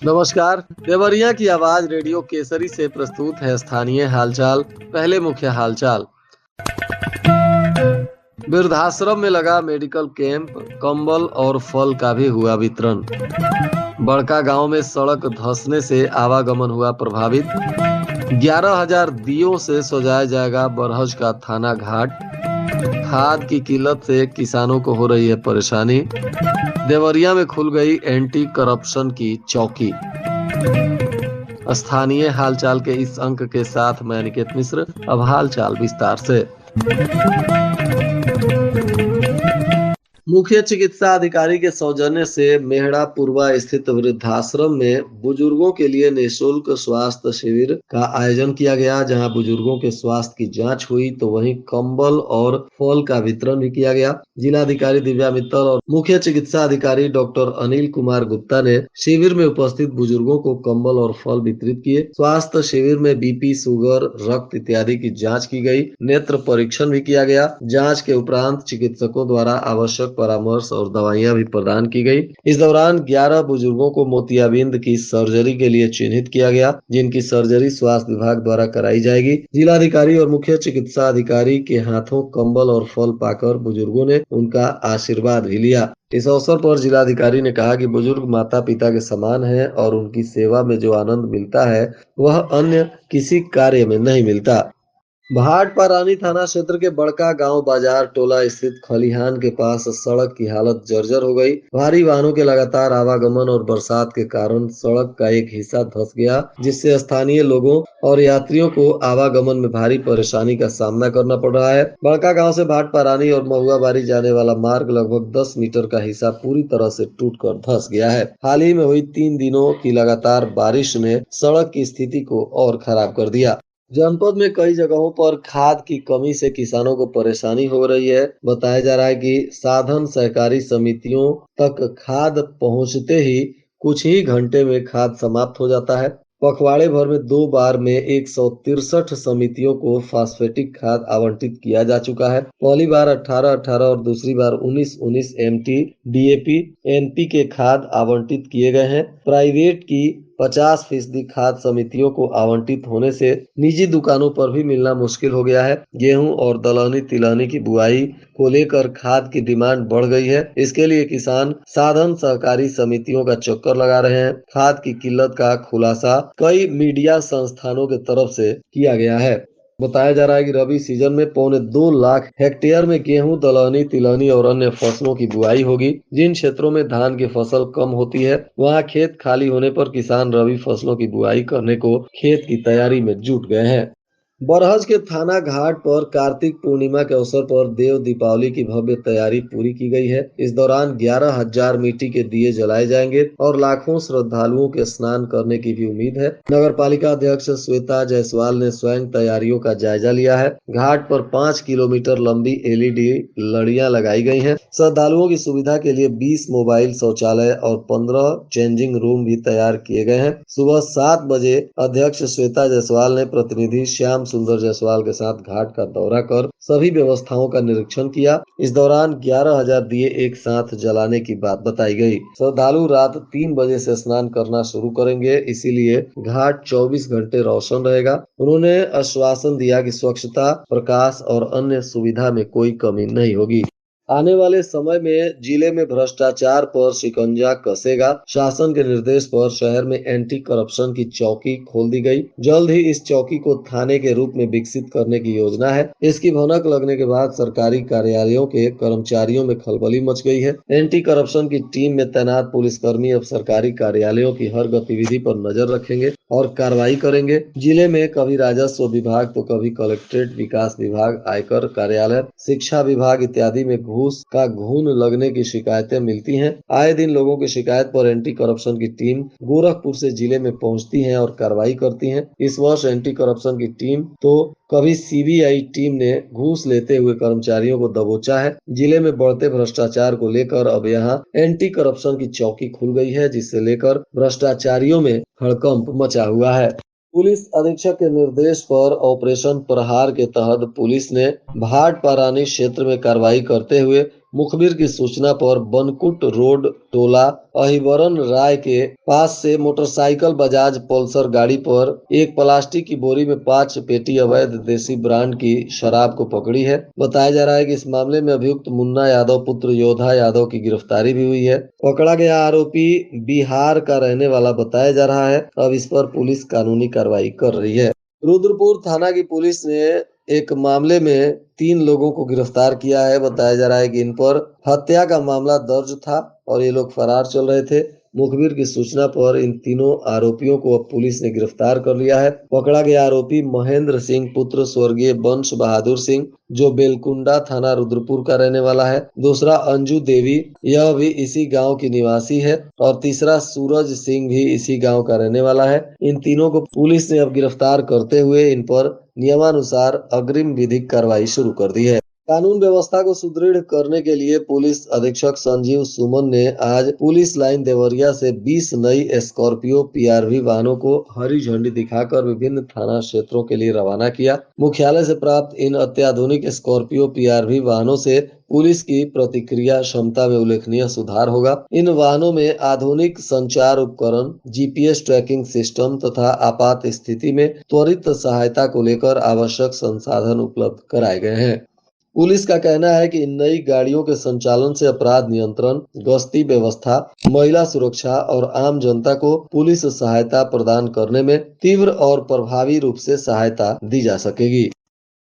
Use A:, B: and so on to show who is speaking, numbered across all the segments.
A: नमस्कार। देवरिया की आवाज रेडियो केसरी से प्रस्तुत है स्थानीय हालचाल। पहले मुख्य हालचाल। वृद्धाश्रम में लगा मेडिकल कैंप, कंबल और फल का भी हुआ वितरण। बड़का गांव में सड़क धंसने से आवागमन हुआ प्रभावित। 11,000 दियों से सजाया जाएगा बरहज का थाना घाट। खाद की किल्लत से किसानों को हो रही है परेशानी। देवरिया में खुल गई एंटी करप्शन की चौकी। स्थानीय हालचाल के इस अंक के साथ मैं अनिकेत मिश्र। अब हालचाल विस्तार से। मुख्य चिकित्सा अधिकारी के सौजन्य से मेहड़ा पूर्वा स्थित वृद्धाश्रम में बुजुर्गों के लिए निःशुल्क स्वास्थ्य शिविर का आयोजन किया गया, जहां बुजुर्गों के स्वास्थ्य की जांच हुई तो वहीं कंबल और फल का वितरण भी किया गया। जिलाधिकारी दिव्या मित्तल और मुख्य चिकित्सा अधिकारी डॉक्टर अनिल कुमार गुप्ता ने शिविर में उपस्थित बुजुर्गों को कंबल और फल वितरित किए। स्वास्थ्य शिविर में बीपी, शुगर, रक्त इत्यादि की जाँच की गई। नेत्र परीक्षण भी किया गया। जाँच के उपरांत चिकित्सकों द्वारा आवश्यक परामर्श और दवाइयां भी प्रदान की गई। इस दौरान 11 बुजुर्गों को मोतियाबिंद की सर्जरी के लिए चिन्हित किया गया, जिनकी सर्जरी स्वास्थ्य विभाग द्वारा कराई जाएगी। जिलाधिकारी और मुख्य चिकित्सा अधिकारी के हाथों कंबल और फल पाकर बुजुर्गों ने उनका आशीर्वाद भी लिया। इस अवसर पर जिलाधिकारी ने कहा कि बुजुर्ग माता पिता के समान हैं और उनकी सेवा में जो आनंद मिलता है वह अन्य किसी कार्य में नहीं मिलता। भाटपारानी थाना क्षेत्र के बड़का गांव बाजार टोला स्थित खलिहान के पास सड़क की हालत जर्जर हो गई। भारी वाहनों के लगातार आवागमन और बरसात के कारण सड़क का एक हिस्सा धंस गया, जिससे स्थानीय लोगों और यात्रियों को आवागमन में भारी परेशानी का सामना करना पड़ रहा है। बड़का गांव से भाटपारानी और महुआबारी जाने वाला मार्ग लगभग 10 मीटर का हिस्सा पूरी तरह से टूटकर धंस गया है। हाल ही में हुई 3 दिनों की लगातार बारिश ने सड़क की स्थिति को और खराब कर दिया। जनपद में कई जगहों पर खाद की कमी से किसानों को परेशानी हो रही है। बताया जा रहा है कि साधन सहकारी समितियों तक खाद पहुंचते ही कुछ ही घंटे में खाद समाप्त हो जाता है। पखवाड़े भर में 2 बार में 163 समितियों को फास्फेटिक खाद आवंटित किया जा चुका है। पहली बार 18-18 और दूसरी बार 19-19 MT DAP NPK खाद आवंटित किए गए हैं। प्राइवेट की 50% खाद समितियों को आवंटित होने से निजी दुकानों पर भी मिलना मुश्किल हो गया है। गेहूं और दलहनी तिलहनी की बुआई को लेकर खाद की डिमांड बढ़ गई है। इसके लिए किसान साधन सहकारी समितियों का चक्कर लगा रहे हैं। खाद की किल्लत का खुलासा कई मीडिया संस्थानों के तरफ से किया गया है। बताया जा रहा है कि रबी सीजन में 2.25 लाख हेक्टेयर में गेहूं, दलहनी तिलहनी और अन्य फसलों की बुआई होगी। जिन क्षेत्रों में धान की फसल कम होती है वहां खेत खाली होने पर किसान रबी फसलों की बुआई करने को खेत की तैयारी में जुट गए हैं। बरहज के थाना घाट पर कार्तिक पूर्णिमा के अवसर पर देव दीपावली की भव्य तैयारी पूरी की गई है। इस दौरान 11,000 मिट्टी के दिए जलाए जाएंगे और लाखों श्रद्धालुओं के स्नान करने की भी उम्मीद है। नगर पालिका अध्यक्ष श्वेता जायसवाल ने स्वयं तैयारियों का जायजा लिया है। घाट पर 5 किलोमीटर लंबी LED लड़ियां लगाई गई हैं। श्रद्धालुओं की सुविधा के लिए 20 मोबाइल शौचालय और 15 चेंजिंग रूम भी तैयार किए गए हैं। सुबह 7 बजे अध्यक्ष श्वेता जायसवाल ने प्रतिनिधि श्याम सुंदर जायसवाल के साथ घाट का दौरा कर सभी व्यवस्थाओं का निरीक्षण किया। इस दौरान 11,000 दिए एक साथ जलाने की बात बताई गई। श्रद्धालु रात 3 बजे से स्नान करना शुरू करेंगे, इसीलिए घाट 24 घंटे रोशन रहेगा। उन्होंने आश्वासन दिया कि स्वच्छता, प्रकाश और अन्य सुविधा में कोई कमी नहीं होगी। आने वाले समय में जिले में भ्रष्टाचार पर शिकंजा कसेगा। शासन के निर्देश पर शहर में एंटी करप्शन की चौकी खोल दी गई। जल्द ही इस चौकी को थाने के रूप में विकसित करने की योजना है। इसकी भनक लगने के बाद सरकारी कार्यालयों के कर्मचारियों में खलबली मच गई है। एंटी करप्शन की टीम में तैनात पुलिसकर्मी अब सरकारी कार्यालयों की हर गतिविधि पर नजर रखेंगे और कार्रवाई करेंगे। जिले में कभी राजस्व विभाग तो कभी कलेक्ट्रेट, विकास विभाग, आयकर कार्यालय, शिक्षा विभाग इत्यादि में घूस का घून लगने की शिकायतें मिलती हैं। आए दिन लोगों की शिकायत पर एंटी करप्शन की टीम गोरखपुर से जिले में पहुंचती है और कार्रवाई करती है। इस वर्ष एंटी करप्शन की टीम तो कभी CBI टीम ने घूस लेते हुए कर्मचारियों को दबोचा है। जिले में बढ़ते भ्रष्टाचार को लेकर अब यहां एंटी करप्शन की चौकी खुल गई है, जिससे लेकर भ्रष्टाचारियों में हड़कंप मचा हुआ है। पुलिस अधीक्षक के निर्देश पर ऑपरेशन प्रहार के तहत पुलिस ने भाटपारानी क्षेत्र में कार्रवाई करते हुए मुखबिर की सूचना पर बनकुट रोड टोला अहिबरन राय के पास से मोटरसाइकिल बजाज पल्सर गाड़ी पर एक प्लास्टिक की बोरी में 5 पेटी अवैध देसी ब्रांड की शराब को पकड़ी है। बताया जा रहा है कि इस मामले में अभियुक्त मुन्ना यादव पुत्र योधा यादव की गिरफ्तारी भी हुई है। पकड़ा गया आरोपी बिहार का रहने वाला बताया जा रहा है। अब इस पर पुलिस कानूनी कार्रवाई कर रही है। रुद्रपुर थाना की पुलिस ने एक मामले में 3 लोगों को गिरफ्तार किया है। बताया जा रहा है कि इन पर हत्या का मामला दर्ज था और ये लोग फरार चल रहे थे। मुखबिर की सूचना पर इन तीनों आरोपियों को अब पुलिस ने गिरफ्तार कर लिया है। पकड़ा गया आरोपी महेंद्र सिंह पुत्र स्वर्गीय वंश बहादुर सिंह, जो बेलकुंडा थाना रुद्रपुर का रहने वाला है। दूसरा अंजू देवी, यह भी इसी गांव की निवासी है। और तीसरा सूरज सिंह भी इसी गांव का रहने वाला है। इन तीनों को पुलिस ने अब गिरफ्तार करते हुए इन पर नियमानुसार अग्रिम विधिक कार्रवाई शुरू कर दी है। कानून व्यवस्था को सुदृढ़ करने के लिए पुलिस अधीक्षक संजीव सुमन ने आज पुलिस लाइन देवरिया से 20 नई स्कॉर्पियो पीआरवी वाहनों को हरी झंडी दिखाकर विभिन्न थाना क्षेत्रों के लिए रवाना किया। मुख्यालय से प्राप्त इन अत्याधुनिक स्कॉर्पियो पीआरवी वाहनों से पुलिस की प्रतिक्रिया क्षमता में उल्लेखनीय सुधार होगा। इन वाहनों में आधुनिक संचार उपकरण, जीपीएस ट्रैकिंग सिस्टम तथा आपात स्थिति में त्वरित सहायता को लेकर आवश्यक संसाधन उपलब्ध कराए गए हैं। पुलिस का कहना है कि इन नई गाड़ियों के संचालन से अपराध नियंत्रण, गश्ती व्यवस्था, महिला सुरक्षा और आम जनता को पुलिस सहायता प्रदान करने में तीव्र और प्रभावी रूप से सहायता दी जा सकेगी।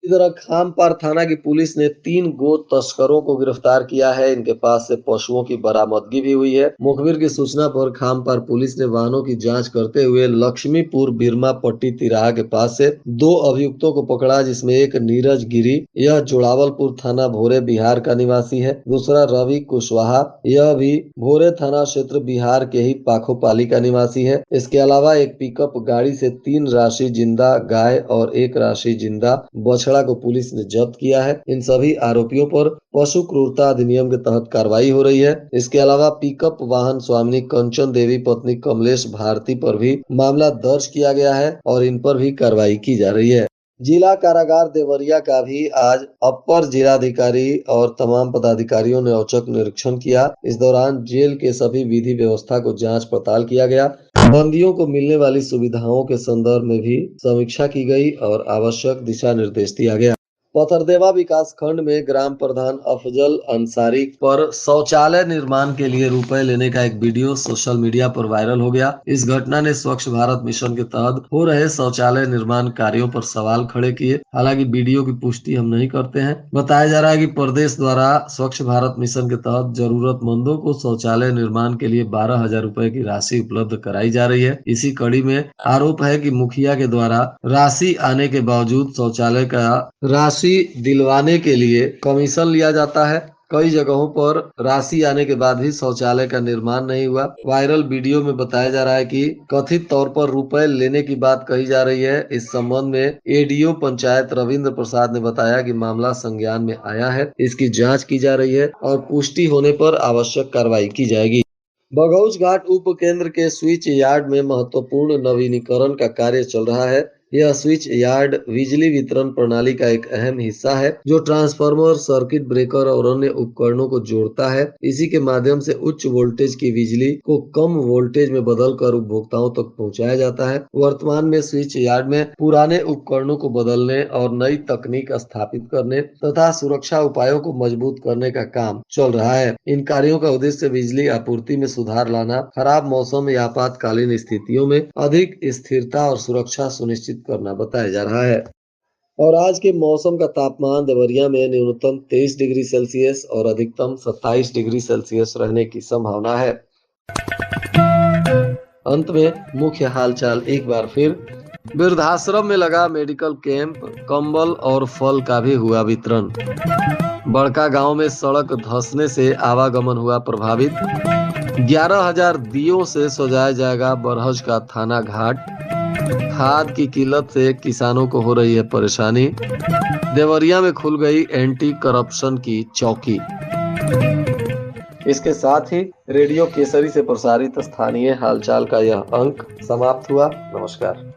A: इधर खामपार थाना की पुलिस ने 3 गो तस्करों को गिरफ्तार किया है। इनके पास से पशुओं की बरामदगी भी हुई है। मुखबिर की सूचना पर खामपार पुलिस ने वाहनों की जांच करते हुए लक्ष्मीपुर बिरमा पट्टी तिराहा के पास से 2 अभियुक्तों को पकड़ा, जिसमें एक नीरज गिरी, यह जोड़ावलपुर थाना भोरे बिहार का निवासी है। दूसरा रवि कुशवाहा, यह भी भोरे थाना क्षेत्र बिहार के ही पाखोपाली का निवासी है। इसके अलावा एक पिकअप गाड़ी से 3 राशि जिंदा गाय और 1 राशि जिंदा बछड़ा को पुलिस ने जब्त किया है। इन सभी आरोपियों पर पशु क्रूरता अधिनियम के तहत कार्रवाई हो रही है। इसके अलावा पिकअप वाहन स्वामिनी कंचन देवी पत्नी कमलेश भारती पर भी मामला दर्ज किया गया है और इन पर भी कार्रवाई की जा रही है। जिला कारागार देवरिया का भी आज अपर जिलाधिकारी और तमाम पदाधिकारियों ने औचक निरीक्षण किया। इस दौरान जेल के सभी विधि व्यवस्था को जांच पड़ताल किया गया। बंदियों को मिलने वाली सुविधाओं के संदर्भ में भी समीक्षा की गई और आवश्यक दिशा निर्देश दिया गया। पथरदेवा विकास खंड में ग्राम प्रधान अफजल अंसारी पर शौचालय निर्माण के लिए रुपए लेने का एक वीडियो सोशल मीडिया पर वायरल हो गया। इस घटना ने स्वच्छ भारत मिशन के तहत हो रहे शौचालय निर्माण कार्यों पर सवाल खड़े किए। हालांकि वीडियो की पुष्टि हम नहीं करते हैं। बताया जा रहा है कि प्रदेश द्वारा स्वच्छ भारत मिशन के तहत जरूरतमंदों को शौचालय निर्माण के लिए 12,000 रुपए की राशि उपलब्ध कराई जा रही है। इसी कड़ी में आरोप है कि मुखिया के द्वारा राशि आने के बावजूद शौचालय का राशि दिलवाने के लिए कमीशन लिया जाता है। कई जगहों पर राशि आने के बाद भी शौचालय का निर्माण नहीं हुआ। वायरल वीडियो में बताया जा रहा है कि कथित तौर पर रुपए लेने की बात कही जा रही है। इस संबंध में एडीओ पंचायत रविंद्र प्रसाद ने बताया कि मामला संज्ञान में आया है, इसकी जांच की जा रही है और पुष्टि होने पर आवश्यक कार्रवाई की जाएगी। बघौच घाट उप केंद्र के स्विच यार्ड में महत्वपूर्ण नवीनीकरण का कार्य चल रहा है। यह स्विच यार्ड बिजली वितरण प्रणाली का एक अहम हिस्सा है, जो ट्रांसफार्मर, सर्किट ब्रेकर और अन्य उपकरणों को जोड़ता है। इसी के माध्यम से उच्च वोल्टेज की बिजली को कम वोल्टेज में बदलकर उपभोक्ताओं तक पहुंचाया जाता है। वर्तमान में स्विच यार्ड में पुराने उपकरणों को बदलने और नई तकनीक स्थापित करने तथा सुरक्षा उपायों को मजबूत करने का काम चल रहा है। इन कार्यों का उद्देश्य बिजली आपूर्ति में सुधार लाना, खराब मौसम या आपातकालीन स्थितियों में अधिक स्थिरता और सुरक्षा सुनिश्चित करना बताया जा रहा है। और आज के मौसम का तापमान देवरिया में न्यूनतम 23 डिग्री सेल्सियस और अधिकतम 27 डिग्री सेल्सियस रहने की संभावना है। अंत में मुख्य हालचाल एक बार फिर। वृद्धाश्रम में लगा मेडिकल कैंप, कंबल और फल का भी हुआ वितरण। बड़का गांव में सड़क धंसने से आवागमन हुआ प्रभावित। 11,000 दियों से सजाया जाएगा बरहज का थाना घाट। खाद की किल्लत से किसानों को हो रही है परेशानी। देवरिया में खुल गई एंटी करप्शन की चौकी। इसके साथ ही रेडियो केसरी से प्रसारित स्थानीय हालचाल का यह अंक समाप्त हुआ। नमस्कार।